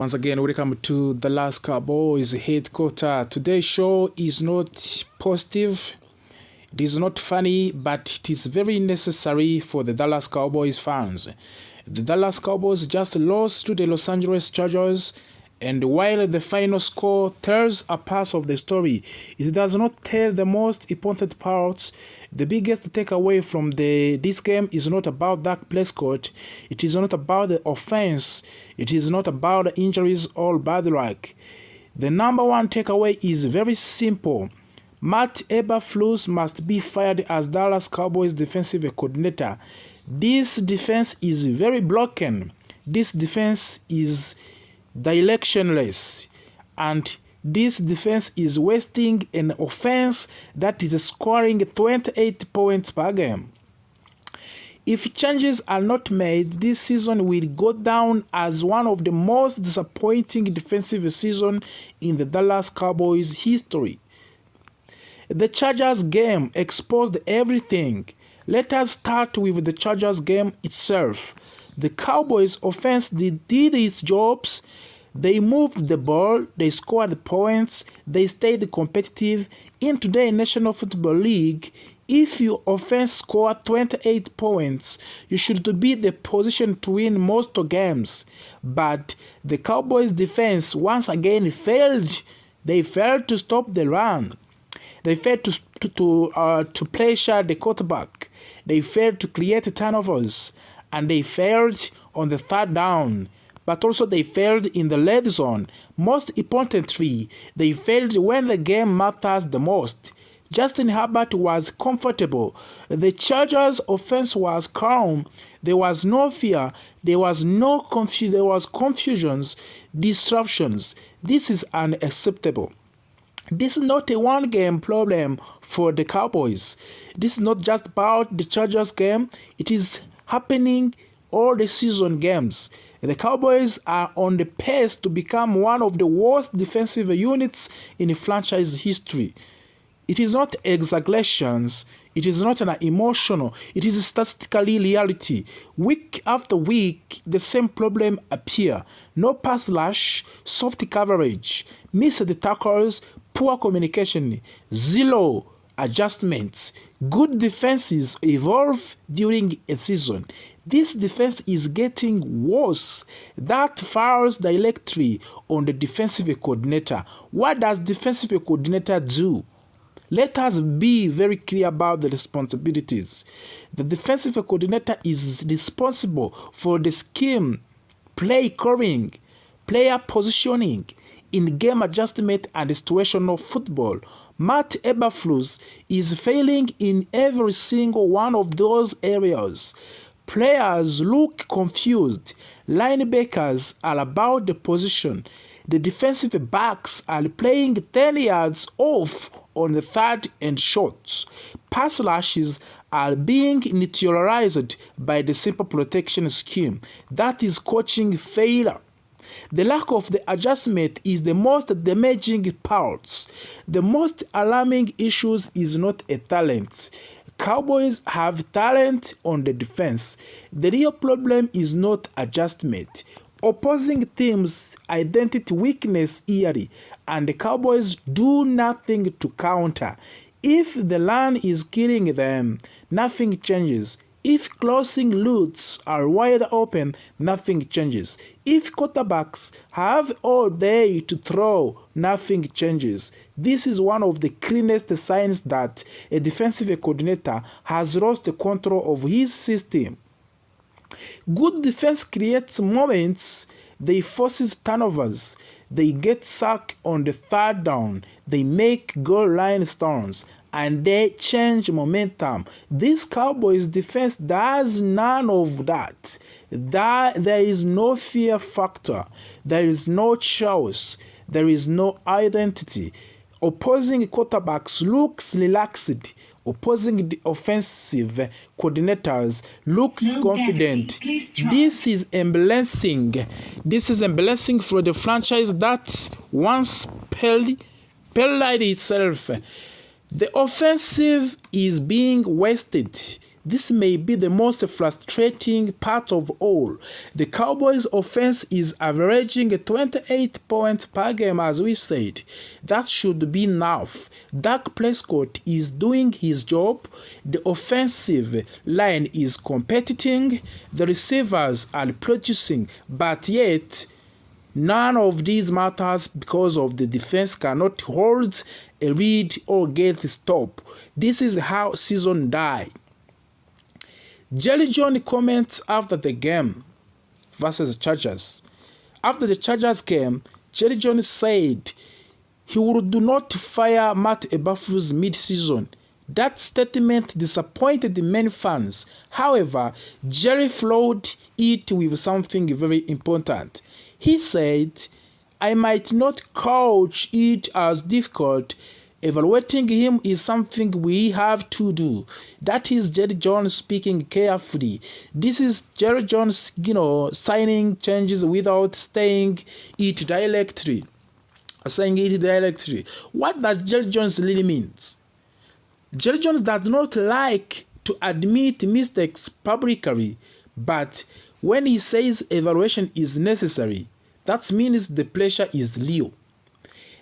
Once again, welcome to the Dallas Cowboys headquarters. Today's show is not positive, it is not funny, but it is very necessary for the Dallas Cowboys fans. The Dallas Cowboys just lost to the Los Angeles Chargers, and while the final score tells a part of the story, it does not tell the most important parts. The biggest takeaway from this game is not about Dak Prescott. It is not about the offense. It is not about the injuries or bad luck. The number one takeaway is very simple. Matt Eberflus must be fired as Dallas Cowboys defensive coordinator. This defense is very broken. This defense is directionless, and this defense is wasting an offense that is scoring 28 points per game. If changes are not made, this season will go down as one of the most disappointing defensive seasons in the Dallas Cowboys history. The Chargers game exposed everything. Let us start with the Chargers game itself. The Cowboys offense did its jobs. They moved the ball, they scored points, they stayed competitive. In today's National Football League, if your offense scored 28 points, you should be the position to win most games. But the Cowboys defense once again failed. They failed to stop the run. They failed to pressure the quarterback. They failed to create turnovers. And they failed on the third down, but also they failed in the red zone. Most importantly, they failed when the game matters the most. Justin Herbert was comfortable. The Chargers' offense was calm. There was no fear. There was confusions, disruptions. This is unacceptable. This is not a one-game problem for the Cowboys. This is not just about the Chargers game. It is happening all the season games. The Cowboys are on the pace to become one of the worst defensive units in franchise history. It is not exaggerations. It is not an emotional. It is statistically reality. Week after week, the same problem appear. No pass rush, soft coverage, missed tackles, poor communication, zero adjustments. Good defenses evolve during a season. This defense is getting worse. That falls directly on the defensive coordinator. What does defensive coordinator do? Let us be very clear about the responsibilities. The defensive coordinator is responsible for the scheme, play calling, player positioning, in-game adjustment, and situational football. Matt Eberflus is failing in every single one of those areas. Players look confused. Linebackers are about the position. The defensive backs are playing 10 yards off on the third and short. Pass rushes are being neutralized by the simple protection scheme. That is coaching failure. The lack of the adjustment is the most damaging part. The most alarming issue is not a talent. Cowboys have talent on the defense. The real problem is not adjustment. Opposing teams identify weakness early, and the Cowboys do nothing to counter. If the run is killing them, nothing changes. If closing routes are wide open, nothing changes. If quarterbacks have all day to throw, nothing changes. This is one of the cleanest signs that a defensive coordinator has lost the control of his system. Good defense creates moments. They forces turnovers. They get sacked on the third down. They make goal line stones, and they change momentum. This Cowboys defense does none of that. There is no fear factor. There is no choice. There is no identity. Opposing quarterbacks looks relaxed. Opposing the offensive coordinators looks confident. This is embarrassing. This is embarrassing for the franchise that once paralleled itself. The offensive is being wasted This may be the most frustrating part of all. The Cowboys' offense is averaging 28 points per game, as we said. That should be enough. Dak Prescott is doing his job. The offensive line is competing. The receivers are producing, but yet none of these matters because of the defense cannot hold a lead or get a stop. This is how season died. Jerry Jones comments after the game versus the Chargers. After the Chargers game, Jerry Jones said he would not fire Matt Eberflus mid-season. That statement disappointed many fans. However, Jerry followed it with something very important. He said, "I might not coach it as difficult. Evaluating him is something we have to do." That is Jerry Jones speaking carefully. This is Jerry Jones, signing changes without saying it directly. What does Jerry Jones really mean? Jerry Jones does not like to admit mistakes publicly, but when he says evaluation is necessary, that means the pressure is real.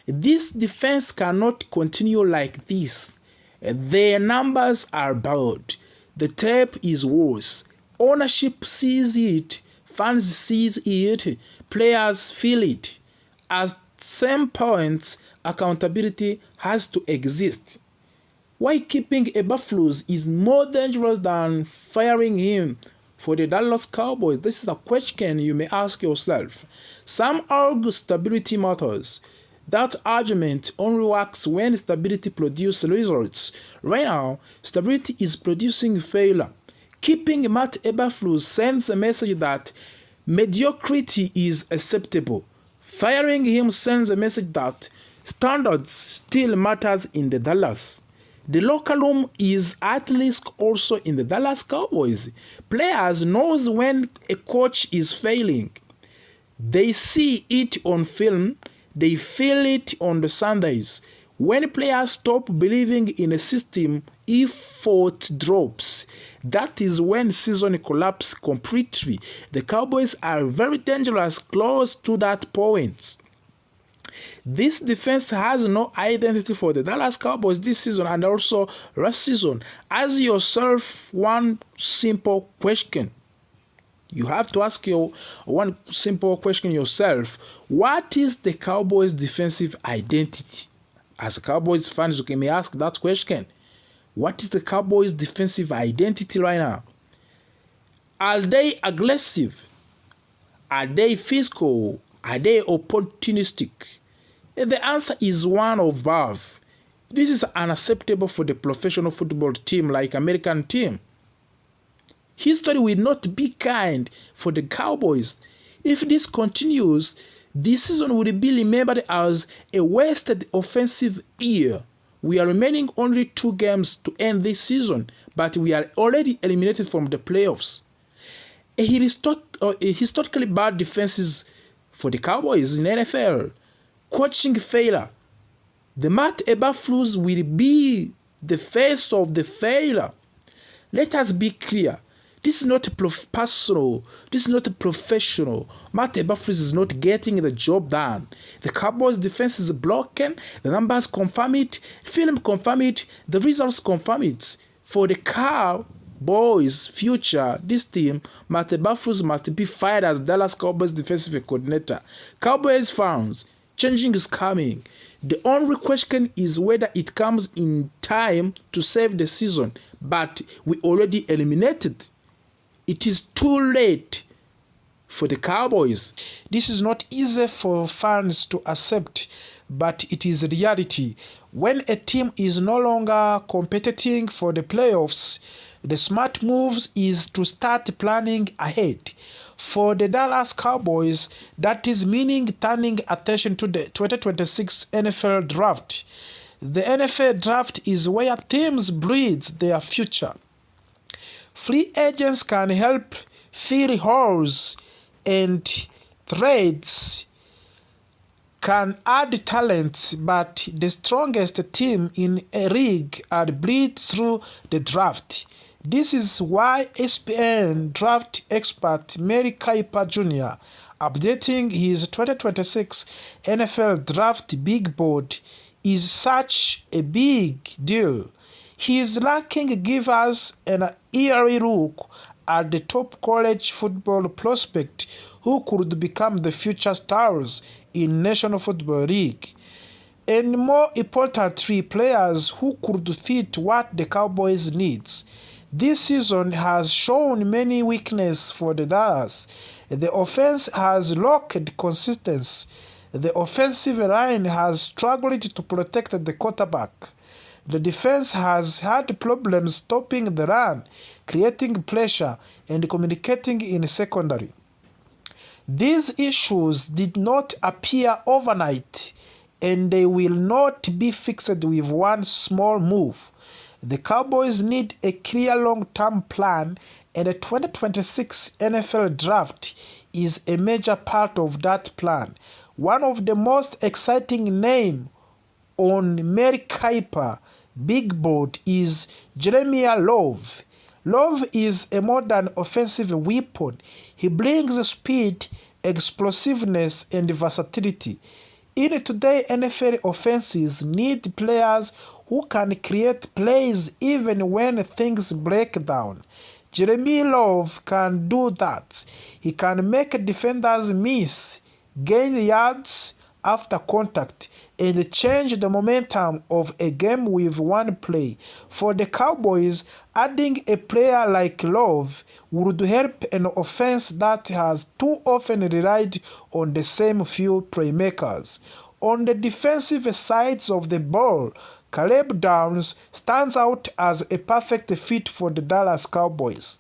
This defense cannot continue like this. Their numbers are bad. The tape is worse. Ownership sees it. Fans sees it. Players feel it. At some points, accountability has to exist. Why keeping Eberflus is more dangerous than firing him for the Dallas Cowboys? This is a question you may ask yourself. Some argue stability matters. That argument only works when stability produces results. Right now, stability is producing failure. Keeping Matt Eberflus sends a message that mediocrity is acceptable. Firing him sends a message that standards still matters in the Dallas. The locker room is at risk also in the Dallas Cowboys. Players knows when a coach is failing. They see it on film. They feel it on the Sundays. When players stop believing in a system, effort drops. That is when season collapses completely. The Cowboys are very dangerous close to that point. This defense has no identity for the Dallas Cowboys this season and also last season. Ask yourself one simple question. You have to ask your one simple question yourself. What is the Cowboys' defensive identity? As a Cowboys fans, you may ask that question. What is the Cowboys' defensive identity right now? Are they aggressive? Are they physical? Are they opportunistic? The answer is one of both. This is unacceptable for the professional football team like American team. History will not be kind for the Cowboys. If this continues, this season will be remembered as a wasted offensive year. We are remaining only 2 games to end this season, but we are already eliminated from the playoffs. A historically bad defenses for the Cowboys in NFL. Coaching failure. The Matt Eberflus will be the face of the failure. Let us be clear. This is not personal. This is not professional. Matt Eberflus is not getting the job done. The Cowboys' defense is broken. The numbers confirm it. Film confirm it. The results confirm it. For the Cowboys' future, this team, Matt Eberflus must be fired as Dallas Cowboys defensive coordinator. Cowboys fans, changing is coming. The only question is whether it comes in time to save the season. But we already eliminated. It is too late for the Cowboys. This is not easy for fans to accept, but it is reality. When a team is no longer competing for the playoffs, the smart move is to start planning ahead. For the Dallas Cowboys, that is meaning turning attention to the 2026 NFL Draft. The NFL Draft is where teams breed their future. Free agents can help fill holes, and trades can add talent, but the strongest team in a league are built through the draft. This is why ESPN draft expert Mary Kiper Jr. updating his 2026 NFL draft big board is such a big deal. His ranking gives us an eerie look at the top college football prospect who could become the future stars in National Football League. And more importantly, players who could fit what the Cowboys needs. This season has shown many weaknesses for the Dallas. The offense has lacked consistency. The offensive line has struggled to protect the quarterback. The defense has had problems stopping the run, creating pressure, and communicating in secondary. These issues did not appear overnight, and they will not be fixed with one small move. The Cowboys need a clear long-term plan, and the 2026 NFL Draft is a major part of that plan. One of the most exciting names on Mary Kiper big board is Jeremiah Love. Love is a modern offensive weapon. He brings speed, explosiveness, and versatility. In today's NFL offenses need players who can create plays even when things break down. Jeremy Love can do that. He can make defenders miss, gain yards after contact, and change the momentum of a game with one play. For the Cowboys, adding a player like Love would help an offense that has too often relied on the same few playmakers. On the defensive sides of the ball, Caleb Downs stands out as a perfect fit for the Dallas Cowboys.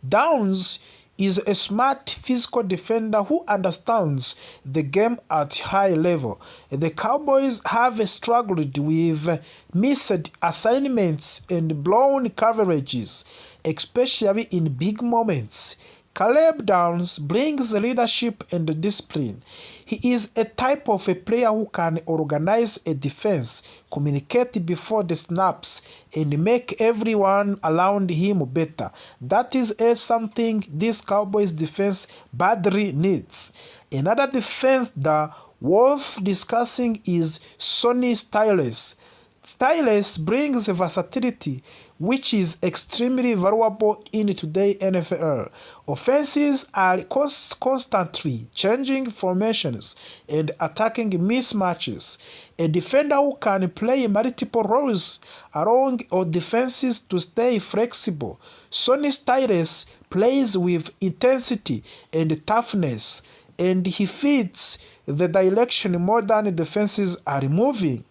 Downs is a smart physical defender who understands the game at high level. The Cowboys have struggled with missed assignments and blown coverages, especially in big moments. Caleb Downs brings leadership and discipline. He is a type of a player who can organize a defense, communicate before the snaps, and make everyone around him better. That is something this Cowboys defense badly needs. Another defense that worth discussing is Sonny Styles. Styles brings versatility, which is extremely valuable in today's NFL. Offenses are constantly changing formations and attacking mismatches. A defender who can play multiple roles along or defenses to stay flexible. Sonny Styles plays with intensity and toughness, and he fits the direction modern defenses are moving.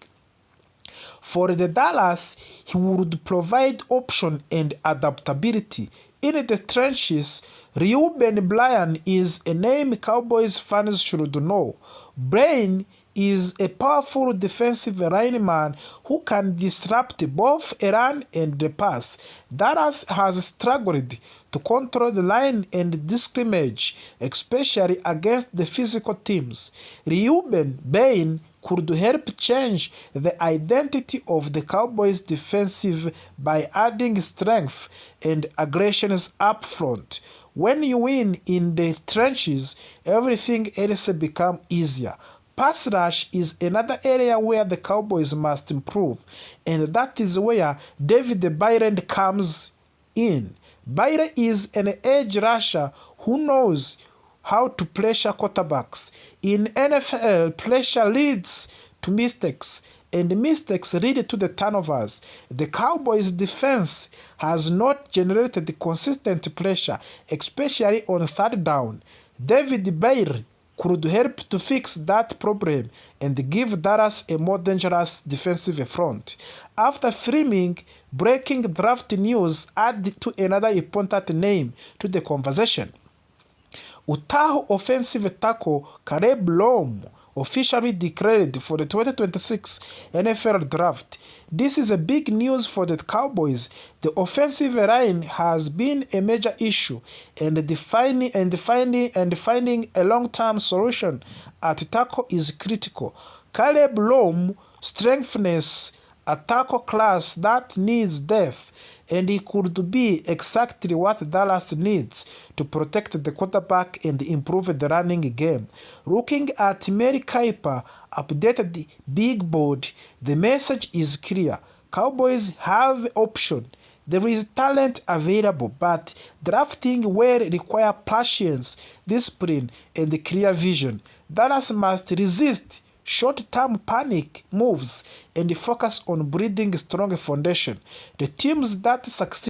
For the Dallas, he would provide option and adaptability. In the trenches, Reuben Bryan is a name Cowboys fans should know. Bryan is a powerful defensive lineman who can disrupt both a run and the pass. Dallas has struggled to control the line and the scrimmage, especially against the physical teams. Reuben Bryan could help change the identity of the Cowboys defensive by adding strength and aggressions up front. When you win in the trenches, everything else becomes easier. Pass rush is another area where the Cowboys must improve, and that is where David Byron comes in. Byron is an edge rusher who knows how to pressure quarterbacks. In NFL, pressure leads to mistakes, and mistakes lead to the turnovers. The Cowboys' defense has not generated consistent pressure, especially on third down. David Byron could help to fix that problem and give Dallas a more dangerous defensive front. After framing, breaking draft news add to another important name to the conversation. Utah offensive tackle Caleb Love officially declared for the 2026 NFL Draft. This is a big news for the Cowboys. The offensive line has been a major issue, and finding a long-term solution at tackle is critical. Caleb Love strengthens a tackle class that needs depth, and he could be exactly what Dallas needs to protect the quarterback and improve the running game. Looking at Mary Kiper updated big board, the message is clear. Cowboys have option. There is talent available, but drafting will require patience, discipline, and clear vision. Dallas must resist short-term panic moves and focus on building a strong foundation. The teams that succeed